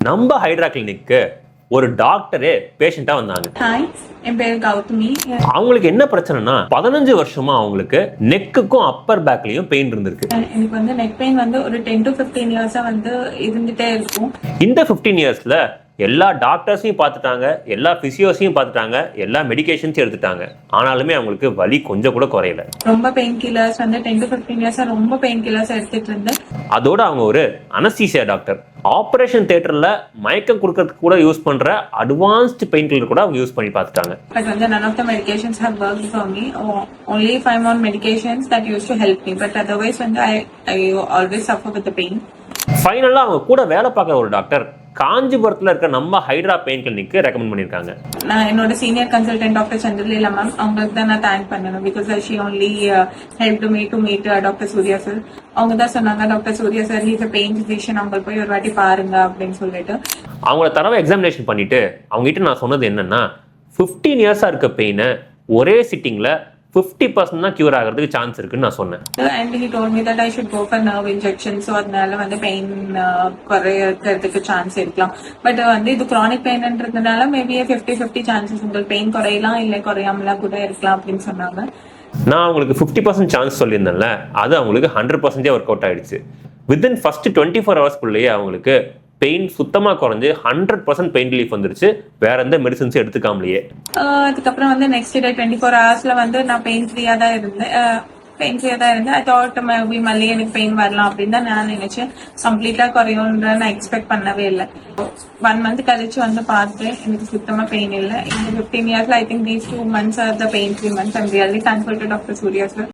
நம்ம ஹைட்ரா கிளினிக்கு ஒரு டாக்டரே பேஷண்டா வந்தாங்க. ஹாய், என் பேர் கௌதமி. அவங்களுக்கு என்ன பிரச்சனைனா 15 வருஷமா அவங்களுக்கு நெக்குக்கும் அப்பர் பேக்லயும் பெயின் இருந்திருக்கு. எனக்கு வந்து நெக் பெயின் வந்து ஒரு 10 to 15 இயர்ஸா வந்து இருந்துட்டே இருக்கும். இந்த 15 இயர்ஸ்ல எல்லா டாக்டர்ஸையும் பார்த்துட்டாங்க, எல்லா பிசியோஸையும் பார்த்துட்டாங்க, எல்லா மெடிகேஷன்ஸையும் எடுத்துட்டாங்க. ஆனாலுமே அவங்களுக்கு வலி கொஞ்சம் கூட குறையல. ரொம்ப பெயின் கில்லர்ஸ் வந்து 10 to 15 இயர்ஸா ரொம்ப பெயின் கில்லர்ஸ் எடுத்துட்டு இருந்தேன். அதோட அவங்க ஒரு அனஸ்தீசியா டாக்டர். ஆபரேஷன் தியேட்டர்ல மயக்கம் கொடுக்கறதுக்கு கூட யூஸ் பண்ற அட்வான்ஸ்ட் பெயின் கில்லர் கூட அவங்க யூஸ் பண்ணி பார்த்துட்டாங்க. But வந்து none of the medications have worked for me. Only if I'm on medications that used to help me. But otherwise வந்து I always suffer with the pain. ஃபைனலா அவங்க கூட வேலை பார்க்குற ஒரு டாக்டர் காஞ்சிபுரத்துல இருக்க நம்ம ஹைட்ரா பெயின் கிளினிக்கு ரெக்கமெண்ட் பண்ணிருக்காங்க. நான் என்னோட senior consultant doctor Chandraleela ma'am, அவங்களுக்கு தான் நான் தேங்க் பண்ணணும். Because she only help me to meet doctor Surya sir. அவங்க தான் சொன்னாங்க, doctor Surya sir he's a pain physician, அவங்க போய் ஒரு வாட்டி பாருங்க அப்படின்னு சொல்லிட்டு. அவங்கள தரவை எக்ஸாமினேஷன் பண்ணிட்டு அவங்க கிட்ட நான் சொன்னது என்னன்னா 15 இயர்ஸா இருக்க பெயினை ஒரே சிட்டிங்ல 50% தான் கியூர் ஆகிறதுக்கு சான்ஸ் இருக்குன்னு நான் சொன்னேன். And he told me that I should go for nerve injection. So அதனால வந்து பெயின் குறையறதுக்கு சான்ஸ் இருக்கலாம். பட் வந்து இது chronic பெயின்ன்றதுனால மேபி 50-50 சான்சஸ், உங்களுக்கு பெயின் குறையலாம் இல்லை குறையாமலாம் கூட இருக்கலாம் அப்படின்னு சொன்னாங்க. நான் அவங்களுக்கு 50% சான்ஸ் சொல்லியிருந்தேன்ல, அது அவங்களுக்கு 100% ஒர்க் அவுட் ஆயிடுச்சு. வித்தின் ஃபர்ஸ்ட் 24 ஹவர்ஸ்க்குள்ளேயே அவங்களுக்கு பெயின் சுத்தமா குறைஞ்சு 100% பெயின் ரிலீஃப் வந்துருச்சு, வேற எந்த மெடிசன்ஸ் எடுத்துக்காமலேயே. அதுக்கப்புறம் வந்து நெக்ஸ்ட் டே 24 ஹவர்ஸ்ல வந்து நான் பெயின் ஃப்ரீயா தான் இருந்தேன். ஐ தாட் மேபி மல்லி எனக்கு பெயின் வரலாம் அப்படின்னு தான் நான் நினைச்சேன். கம்ப்ளீட்டா குறையும்ன்ற நான் எக்ஸ்பெக்ட் பண்ணவே இல்லை. 1 month கழிச்சு வந்து பார்த்தேன், எனக்கு சுத்தமா பெயின் இல்லை. இந்த 15 இயர்ஸ்ல I think these 2 months are the pain-free months. I'm really thankful to Dr. Surya sir.